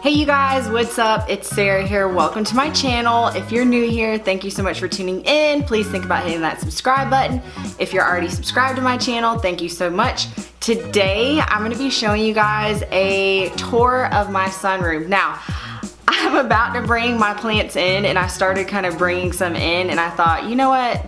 Hey you guys, what's up? It's Sarah here. Welcome to my channel. If you're new here, thank you so much for tuning in. Please think about hitting that subscribe button. If you're already subscribed to my channel, thank you so much. Today, I'm gonna be showing you guys a tour of my sunroom. Now, I'm about to bring my plants in and I started kind of bringing some in and I thought, you know what?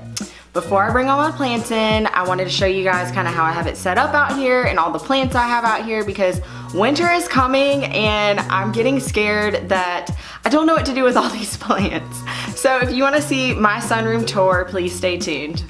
Before I bring all my plants in, I wanted to show you guys kind of how I have it set up out here and all the plants I have out here because winter is coming and I'm getting scared that I don't know what to do with all these plants. So if you want to see my sunroom tour, please stay tuned.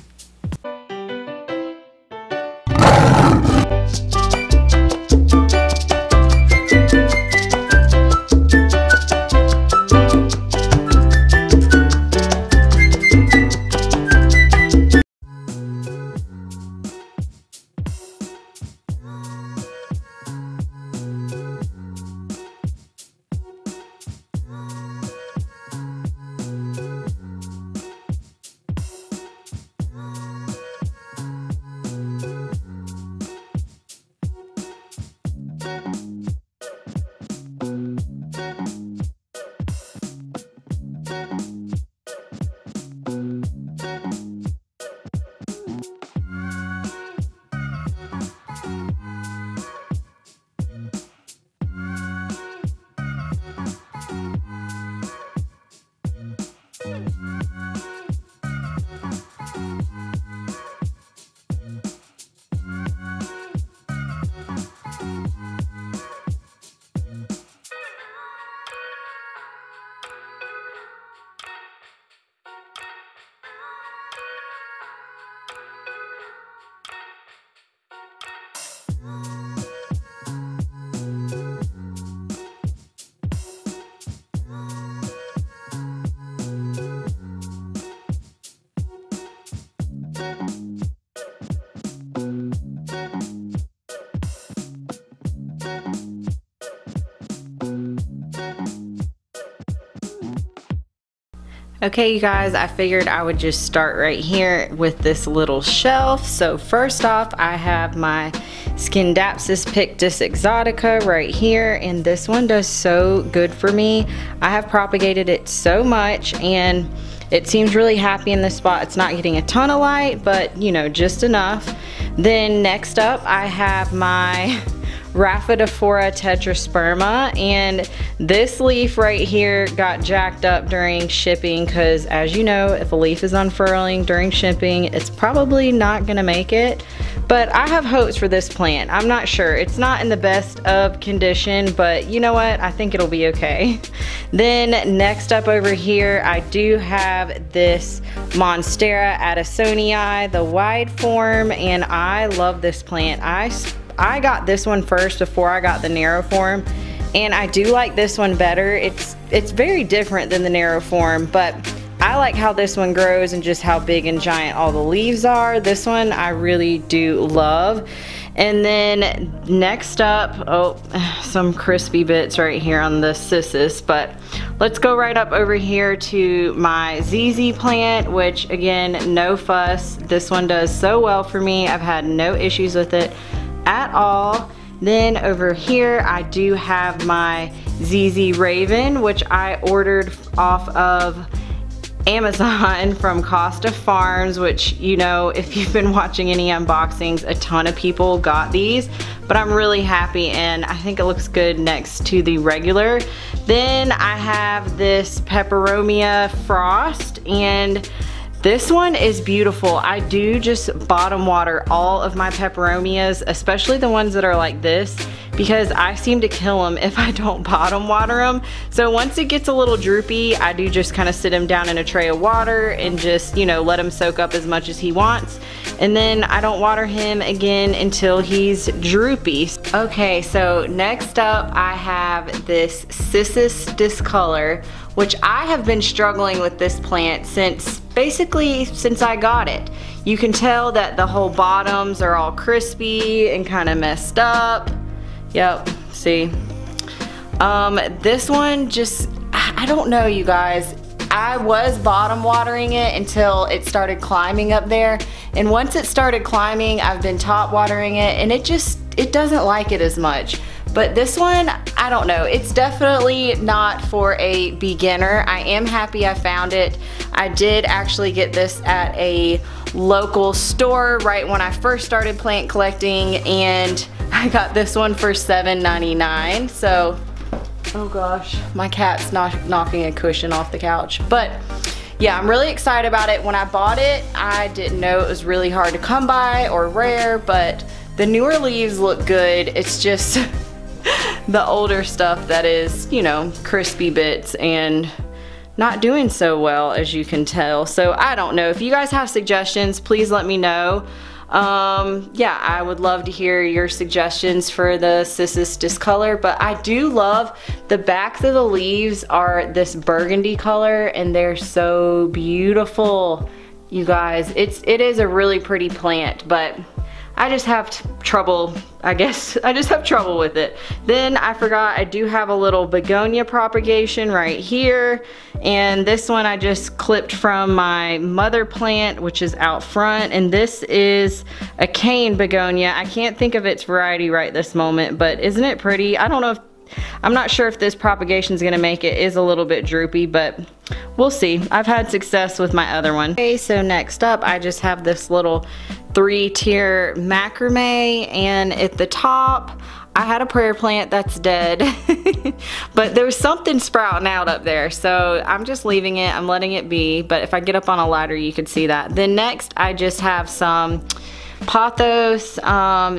Okay you guys, I figured I would just start right here with this little shelf. So first off, I have my Scindapsus pictus exotica right here, and this one does so good for me. I have propagated it so much and it seems really happy in this spot. It's not getting a ton of light, but you know, just enough. Then next up, I have my Rhaphidophora tetrasperma, and this leaf right here got jacked up during shipping because, as you know, if a leaf is unfurling during shipping, it's probably not gonna make it. But I have hopes for this plant. I'm not sure. It's not in the best of condition, but you know what? I think it'll be okay. Then next up over here, I do have this Monstera addisonii, the wide form, and I love this plant. I got this one first before I got the narrow form, and I do like this one better. It's very different than the narrow form, but I like how this one grows and just how big and giant all the leaves are. This one I really do love. And then next up, oh, some crispy bits right here on the Cissus, but let's go right up over here to my ZZ plant, which again, no fuss. This one does so well for me. I've had no issues with it at all. Then over here I do have my ZZ Raven, which I ordered off of Amazon from Costa Farms, which, you know, if you've been watching any unboxings, a ton of people got these, but I'm really happy and I think it looks good next to the regular. Then I have this Peperomia Frost, and this one is beautiful. I do just bottom water all of my peperomias, especially the ones that are like this, because I seem to kill them if I don't bottom water them. So once it gets a little droopy, I do just kind of sit him down in a tray of water and just, you know, let him soak up as much as he wants. And then I don't water him again until he's droopy. Okay, so next up I have this Cissus Discolor, which I have been struggling with this plant basically since I got it. You can tell that the whole bottoms are all crispy and kind of messed up. Yep, see. This one just, I don't know you guys. I was bottom watering it until it started climbing up there, and once it started climbing, I've been top watering it, and it doesn't like it as much. But this one, I don't know. It's definitely not for a beginner. I am happy I found it. I did actually get this at a local store right when I first started plant collecting, and I got this one for $7.99. So, oh gosh, my cat's knocking a cushion off the couch. But yeah, I'm really excited about it. When I bought it, I didn't know it was really hard to come by or rare, but the newer leaves look good. It's just the older stuff that is, you know, crispy bits and not doing so well, as you can tell. So I don't know. If you guys have suggestions, please let me know. Yeah, I would love to hear your suggestions for the Cissus Discolor, but I do love the backs of the leaves are this burgundy color, and they're so beautiful, you guys. It is a really pretty plant, but I just have trouble, I guess. I just have trouble with it. Then I forgot I do have a little begonia propagation right here. And this one I just clipped from my mother plant, which is out front. And this is a cane begonia. I can't think of its variety right this moment, but isn't it pretty? I don't know if, I'm not sure if this propagation is gonna make it. It is a little bit droopy, but we'll see. I've had success with my other one. Okay, so next up I just have this little 3-tier macrame, and at the top I had a prayer plant that's dead but there's something sprouting out up there, so I'm just leaving it. I'm letting it be, but if I get up on a ladder you could see that. Then next I just have some Pothos,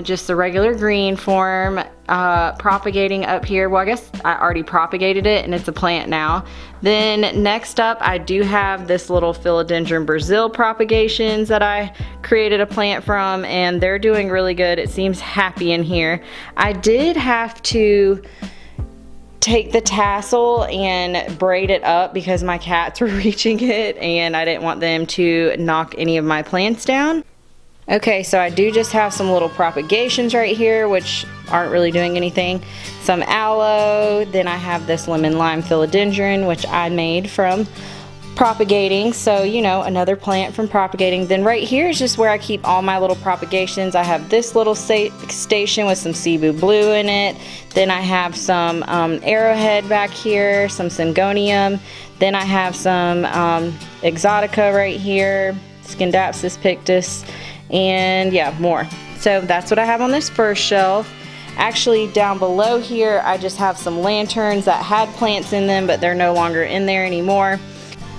just the regular green form, propagating up here. Well, I guess I already propagated it and it's a plant now. Then next up I do have this little Philodendron Brazil propagations that I created a plant from, and they're doing really good. It seems happy in here. I did have to take the tassel and braid it up because my cats were reaching it and I didn't want them to knock any of my plants down. Okay, so I do just have some little propagations right here, which aren't really doing anything. Some aloe, then I have this lemon lime philodendron, which I made from propagating. So, you know, another plant from propagating. Then right here is just where I keep all my little propagations. I have this little station with some Cebu blue in it. Then I have some arrowhead back here, some syngonium. Then I have some exotica right here, Scindapsus pictus. And yeah, more. So that's what I have on this first shelf. Actually, down below here I just have some lanterns that had plants in them, but they're no longer in there anymore.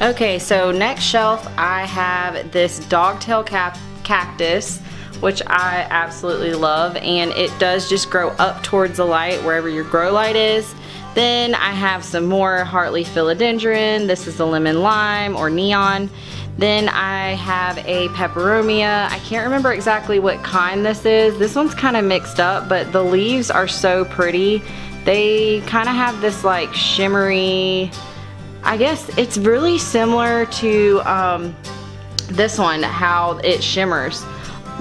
Okay, so next shelf I have this Tail Cap Cactus, which I absolutely love, and it does just grow up towards the light wherever your grow light is. Then I have some more Hartley philodendron. This is the lemon lime or neon. Then I have a Peperomia. I can't remember exactly what kind this is. This one's kind of mixed up, but the leaves are so pretty. They kind of have this like shimmery, I guess it's really similar to this one, how it shimmers.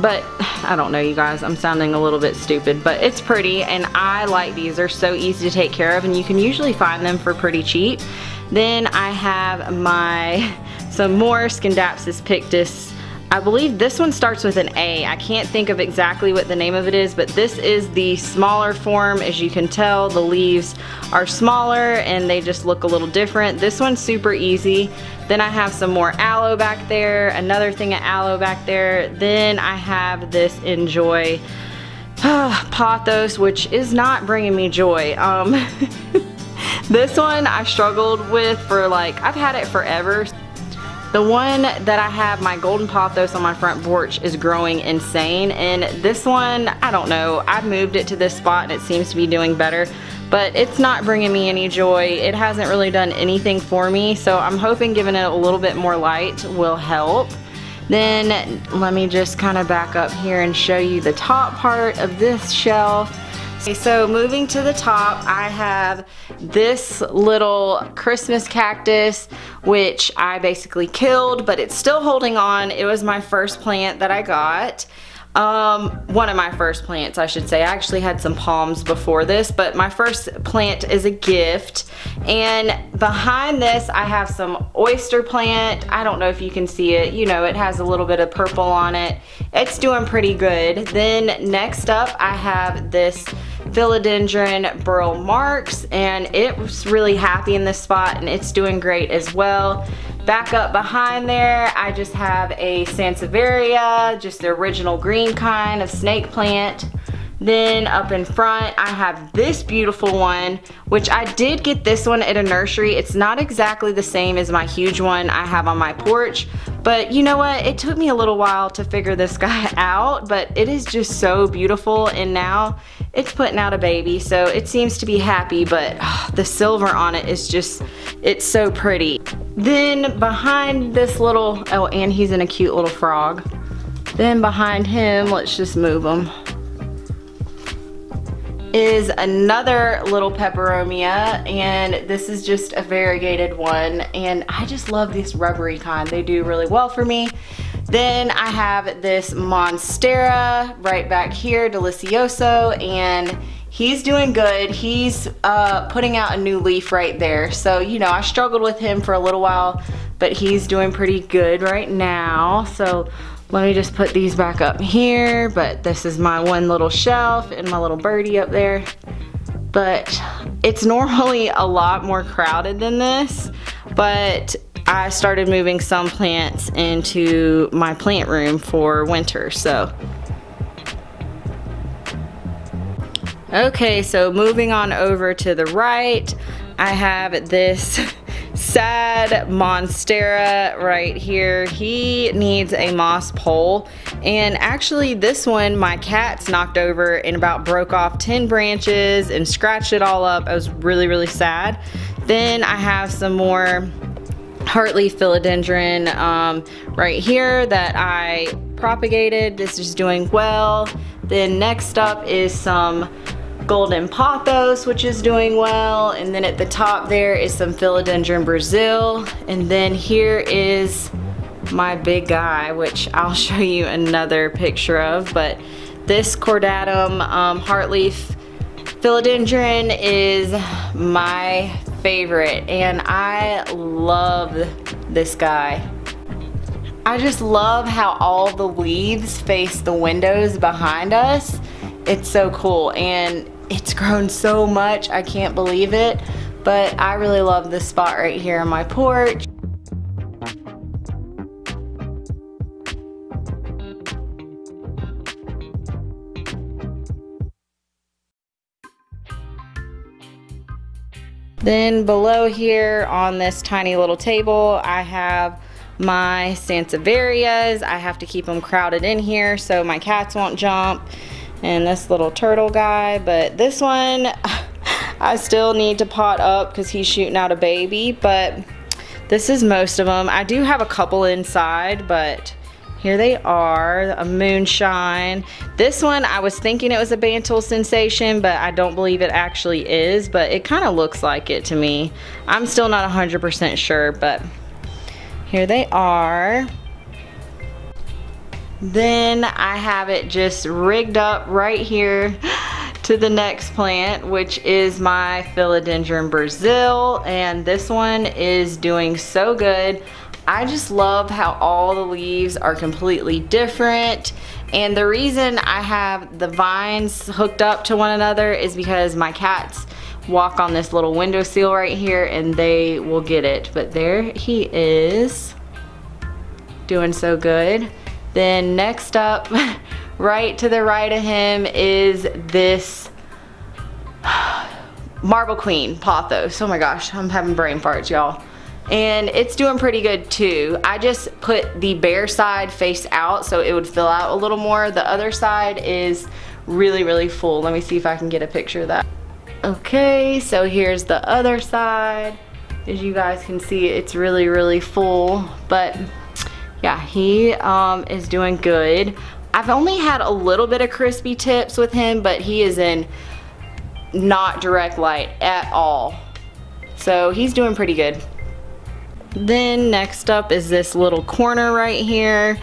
But I don't know, you guys, I'm sounding a little bit stupid, but it's pretty and I like these. They're so easy to take care of and you can usually find them for pretty cheap. Then I have some more Scindapsus pictus. I believe this one starts with an A. I can't think of exactly what the name of it is, but this is the smaller form. As you can tell, the leaves are smaller and they just look a little different. This one's super easy. Then I have some more aloe back there, another thing of aloe back there. Then I have this Enjoy Pothos, which is not bringing me joy. This one I struggled with for like, I've had it forever. The one that I have, my golden pothos on my front porch, is growing insane, and this one, I don't know, I've moved it to this spot and it seems to be doing better, but it's not bringing me any joy. It hasn't really done anything for me, so I'm hoping giving it a little bit more light will help. Then let me just kind of back up here and show you the top part of this shelf. Okay, so moving to the top, I have this little Christmas cactus, which I basically killed, but it's still holding on. It was my first plant that I got. One of my first plants, I should say. I actually had some palms before this, but my first plant is a gift. And behind this, I have some Oyster Plant. I don't know if you can see it. You know, it has a little bit of purple on it. It's doing pretty good. Then next up, I have this Philodendron Brazil marks, and it was really happy in this spot, and it's doing great as well. Back up behind there, I just have a Sansevieria, just the original green kind of snake plant. Then up in front, I have this beautiful one, which I did get this one at a nursery. It's not exactly the same as my huge one I have on my porch, but you know what? It took me a little while to figure this guy out, but it is just so beautiful, and now it's putting out a baby, so it seems to be happy, but the silver on it is just, it's so pretty. Then behind this little, oh, and he's in a cute little frog. Then behind him, let's just move him, is another little peperomia, and this is just a variegated one, and I just love these rubbery kind. They do really well for me. Then I have this Monstera right back here, Delicioso, and he's doing good. He's putting out a new leaf right there. So, you know, I struggled with him for a little while, but he's doing pretty good right now. So let me just put these back up here, but this is my one little shelf and my little birdie up there. But it's normally a lot more crowded than this, but I started moving some plants into my plant room for winter, so. Okay, so moving on over to the right, I have this sad Monstera right here. He needs a moss pole, and actually this one my cats knocked over and about broke off 10 branches and scratched it all up. I was really sad. Then I have some more heartleaf philodendron right here that I propagated. This is doing well. Then next up is some golden pothos, which is doing well, and then at the top there is some Philodendron Brazil, and then here is my big guy, which I'll show you another picture of. But this cordatum heartleaf philodendron is my favorite, and I love this guy. I just love how all the leaves face the windows behind us. It's so cool, and it's grown so much, I can't believe it. But I really love this spot right here on my porch. Then below here on this tiny little table, I have my Sansevierias. I have to keep them crowded in here so my cats won't jump. And this little turtle guy, but this one I still need to pot up because he's shooting out a baby, but this is most of them. I do have a couple inside, but here they are, a moonshine. This one, I was thinking it was a Bantle sensation, but I don't believe it actually is, but it kind of looks like it to me. I'm still not 100% sure, but here they are. Then I have it just rigged up right here to the next plant, which is my Philodendron Brazil, and this one is doing so good. I just love how all the leaves are completely different, and the reason I have the vines hooked up to one another is because my cats walk on this little windowsill right here and they will get it. But there he is, doing so good. Then next up, right to the right of him, is this Marble Queen Pothos. Oh my gosh, I'm having brain farts, y'all. And it's doing pretty good too. I just put the bare side face out so it would fill out a little more. The other side is really full. Let me see if I can get a picture of that. Okay, so here's the other side. As you guys can see, it's really full, but yeah, he is doing good. I've only had a little bit of crispy tips with him, but he is in not direct light at all. So he's doing pretty good. Then next up is this little corner right here,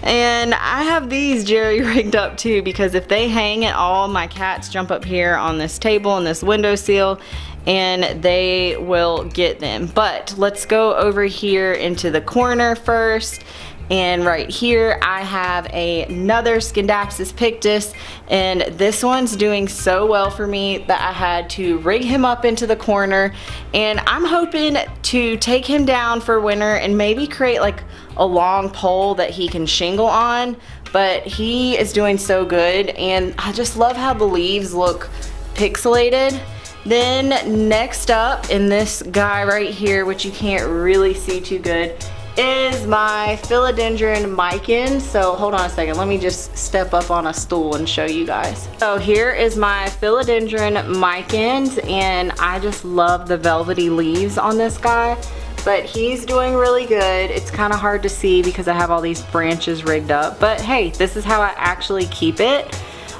and I have these jerry rigged up too, because if they hang at all, my cats jump up here on this table and this windowsill and they will get them. But let's go over here into the corner first, And right here I have another Scindapsus pictus, and this one's doing so well for me that I had to rig him up into the corner, and I'm hoping to take him down for winter and maybe create like a long pole that he can shingle on. But he is doing so good, and I just love how the leaves look pixelated. Then next up in this guy right here, which you can't really see too good, is my Philodendron Micans. So hold on a second, let me just step up on a stool and show you guys. So here is my Philodendron Micans, and I just love the velvety leaves on this guy. But he's doing really good. It's kind of hard to see because I have all these branches rigged up, but hey, this is how I actually keep it.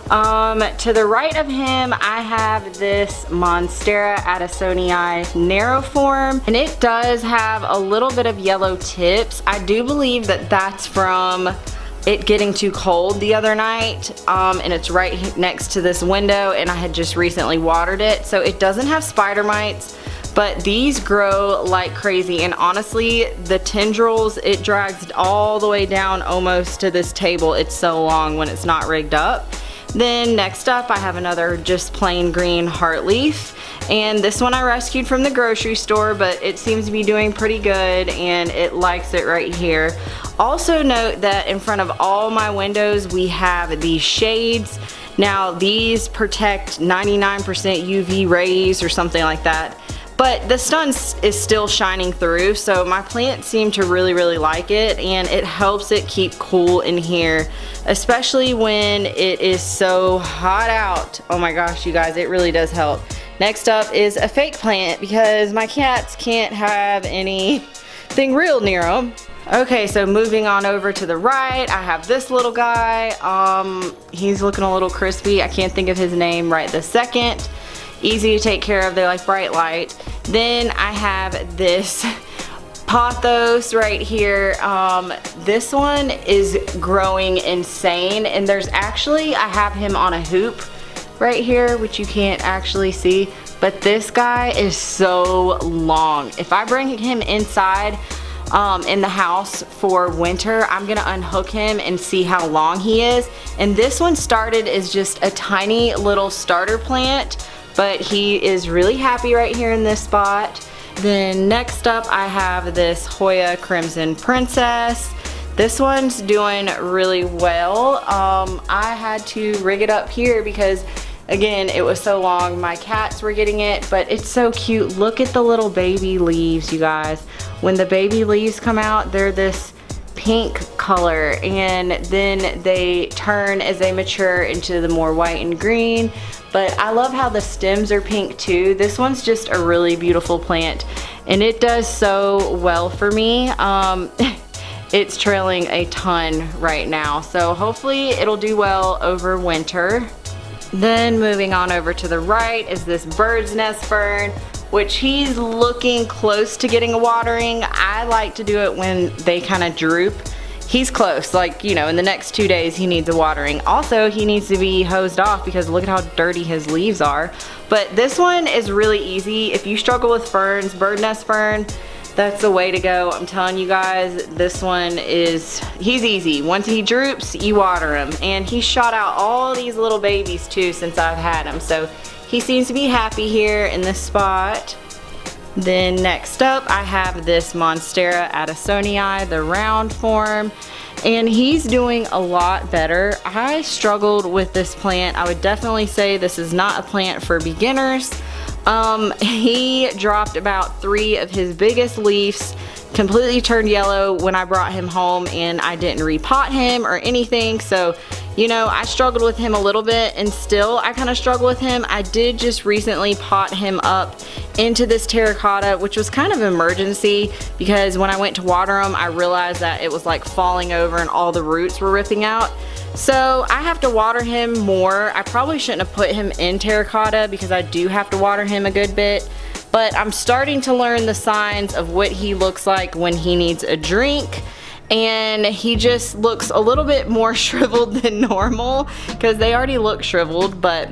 To the right of him, I have this Monstera Addisonii narrow form, and it does have a little bit of yellow tips. I do believe that that's from it getting too cold the other night, and it's right next to this window, and I had just recently watered it, so it doesn't have spider mites. But these grow like crazy, and honestly, the tendrils, it drags all the way down almost to this table. It's so long when it's not rigged up. Then next up, I have another just plain green heart leaf, and this one I rescued from the grocery store, but it seems to be doing pretty good, and it likes it right here. Also note that in front of all my windows, we have these shades. Now these protect 99% UV rays or something like that, but the sun is still shining through, so my plants seem to really like it, and it helps it keep cool in here, especially when it is so hot out. Oh my gosh, you guys, it really does help. Next up is a fake plant because my cats can't have anything real near them. Okay, so moving on over to the right, I have this little guy. He's looking a little crispy. I can't think of his name right this second. Easy to take care of, they like bright light. Then I have this Pothos right here. This one is growing insane, and there's actually, I have him on a hoop right here, which you can't actually see, but this guy is so long. If I bring him inside in the house for winter, I'm gonna unhook him and see how long he is. And this one started as just a tiny little starter plant, but he is really happy right here in this spot. Then next up, I have this Hoya Crimson Princess. This one's doing really well. I had to rig it up here because, again, it was so long. My cats were getting it, but it's so cute. Look at the little baby leaves, you guys. When the baby leaves come out, they're this pink color, and then they turn as they mature into the more white and green. But I love how the stems are pink too. This one's just a really beautiful plant, and it does so well for me. It's trailing a ton right now, so hopefully it'll do well over winter. Then moving on over to the right is this bird's nest fern, which he's looking close to getting a watering. I like to do it when they kind of droop. He's close, like, you know, in the next 2 days he needs a watering. Also, he needs to be hosed off because look at how dirty his leaves are. But this one is really easy. If you struggle with ferns, bird nest fern, that's the way to go. I'm telling you guys, this one is, he's easy. Once he droops, you water him. And he shot out all these little babies too since I've had him. So he seems to be happy here in this spot. Then next up, I have this Monstera Addisonii, the round form, and he's doing a lot better. I struggled with this plant. I would definitely say this is not a plant for beginners. He dropped about 3 of his biggest leaves, completely turned yellow when I brought him home, and I didn't repot him or anything. So, you know, I struggled with him a little bit, and still I kind of struggle with him. I did just recently pot him up into this terracotta, which was kind of emergency because when I went to water him, I realized that it was like falling over and all the roots were ripping out. So I have to water him more. I probably shouldn't have put him in terracotta because I do have to water him a good bit. But I'm starting to learn the signs of what he looks like when he needs a drink. And he just looks a little bit more shriveled than normal because they already look shriveled, but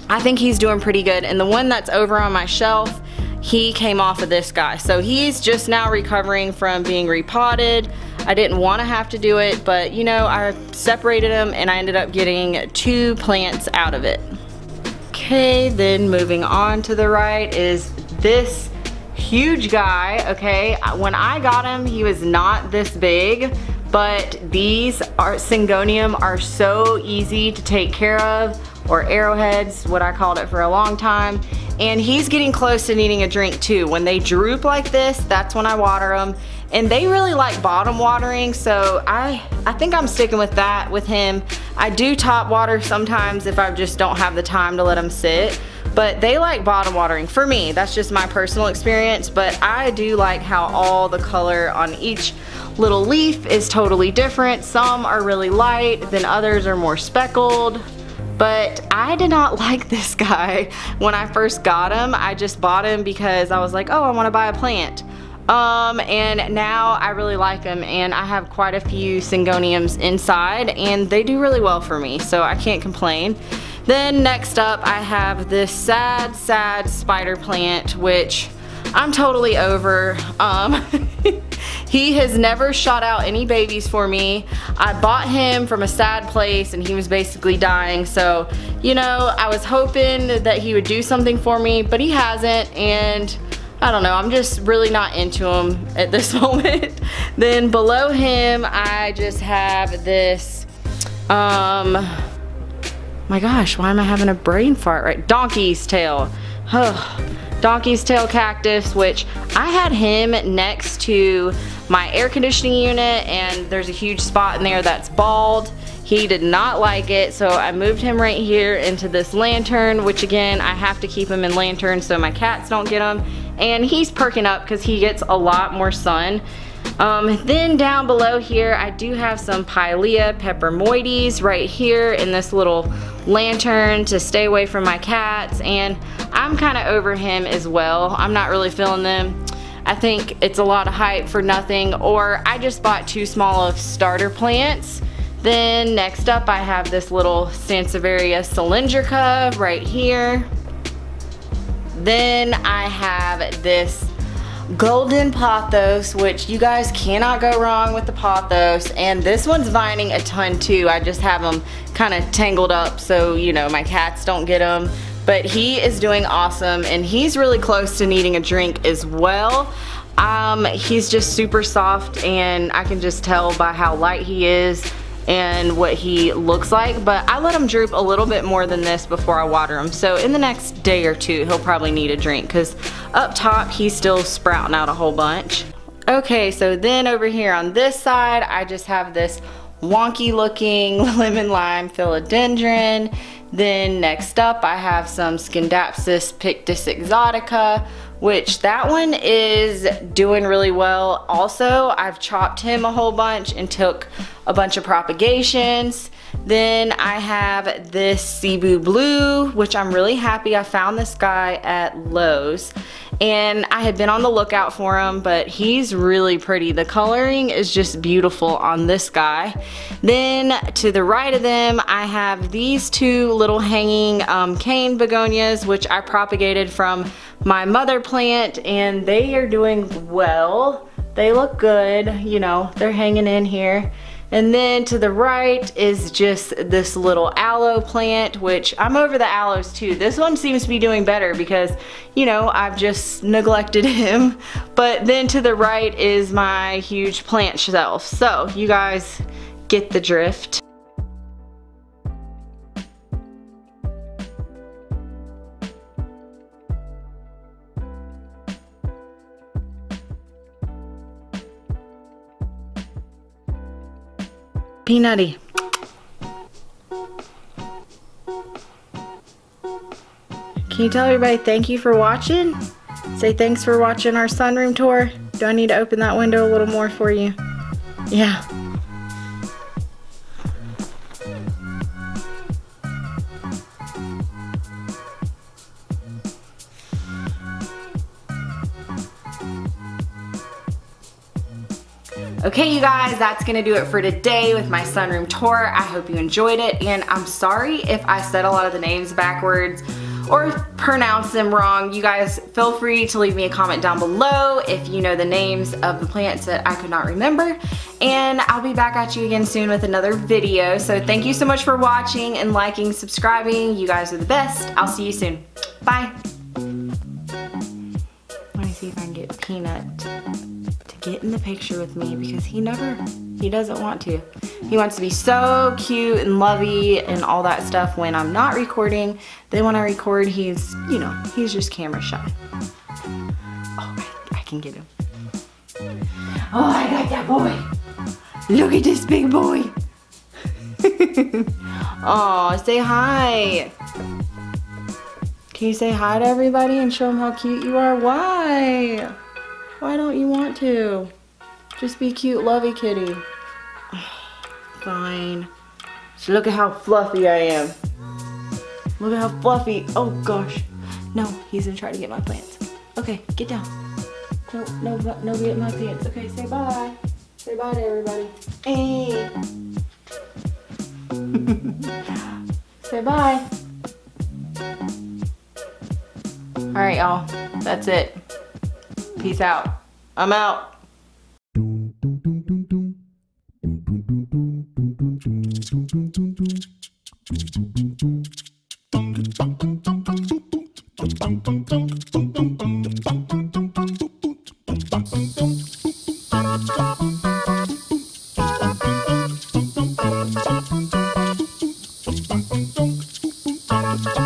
I think he's doing pretty good. And the one that's over on my shelf, he came off of this guy. So he's just now recovering from being repotted. I didn't want to have to do it, but you know, I separated them and I ended up getting 2 plants out of it. Okay, then moving on to the right is this huge guy. Okay, when I got him, he was not this big, but these Syngonium are so easy to take care of, or arrowheads, what I called it for a long time. And he's getting close to needing a drink too. When they droop like this, that's when I water them. And they really like bottom watering, so I think I'm sticking with that with him. I do top water sometimes if I just don't have the time to let them sit. But they like bottom watering for me. That's just my personal experience. But I do like how all the color on each little leaf is totally different. Some are really light, then others are more speckled. But I did not like this guy when I first got him. I just bought him because I was like, oh, I want to buy a plant. And now I really like them, and I have quite a few Syngoniums inside, and they do really well for me, so I can't complain. Then next up, I have this sad spider plant, which I'm totally over. He has never shot out any babies for me. I bought him from a sad place and he was basically dying, so you know, I was hoping that he would do something for me, but he hasn't, and I don't know, I'm just really not into him at this moment. Then below him, I just have this, my gosh, why am I having a brain fart, right? Donkey's tail. Donkey's tail cactus, which I had him next to my air conditioning unit, and there's a huge spot in there that's bald. He did not like it, so I moved him right here into this lantern, which again, I have to keep him in lantern so my cats don't get him. And he's perking up because he gets a lot more sun. Then down below here, I do have some Pylea Moieties right here in this little lantern to stay away from my cats, and I'm kind of over him as well. I'm not really feeling them. I think it's a lot of hype for nothing, or I just bought 2 small of starter plants. Then next up, I have this little Sansevieria cylindrica right here. Then I have this golden pothos, which you guys cannot go wrong with the pothos, and this one's vining a ton too. I just have them kind of tangled up so you know my cats don't get them, but he is doing awesome, and he's really close to needing a drink as well. He's just super soft, and I can just tell by how light he is and what he looks like, but I let him droop a little bit more than this before I water him. So in the next day or 2, he'll probably need a drink, because up top he's still sprouting out a whole bunch. Okay, so then over here on this side, I just have this wonky looking lemon lime philodendron. Then next up, I have some Scindapsus pictus exotica, which that one is doing really well. Also, I've chopped him a whole bunch and took a bunch of propagations. Then I have this Cebu Blue, which I'm really happy I found this guy at Lowe's. And I had been on the lookout for him, but he's really pretty. The coloring is just beautiful on this guy. Then to the right of them, I have these 2 little hanging cane begonias, which I propagated from my mother plant, and they are doing well. They look good, you know, they're hanging in here. And then to the right is just this little aloe plant, which I'm over the aloes too. This one seems to be doing better because, you know, I've just neglected him. But then to the right is my huge plant shelf. So you guys get the drift. Peanutty. Can you tell everybody thank you for watching? Say thanks for watching our sunroom tour. Do I need to open that window a little more for you? Yeah. Okay, you guys, that's gonna do it for today with my sunroom tour. I hope you enjoyed it, and I'm sorry if I said a lot of the names backwards or pronounce them wrong. You guys feel free to leave me a comment down below if you know the names of the plants that I could not remember. And I'll be back at you again soon with another video. So thank you so much for watching and liking, subscribing. You guys are the best. I'll see you soon. Bye. Let me see if I can get Peanut to get in the picture with me, because he doesn't want to. He wants to be so cute and lovey and all that stuff when I'm not recording. Then when I record, he's, you know, he's just camera shy. Oh, I can get him. Oh, I got that boy. Look at this big boy. Oh, say hi. Can you say hi to everybody and show them how cute you are? Why? Why don't you want to? Just be cute, lovey kitty. Oh, fine. So look at how fluffy I am. Look at how fluffy. Oh gosh. No, he's gonna try to get my plants. Okay, get down. No, get my pants. Okay, say bye. Say bye to everybody. Hey. Say bye. Alright, y'all. That's it. Peace out. I'm out. Bye.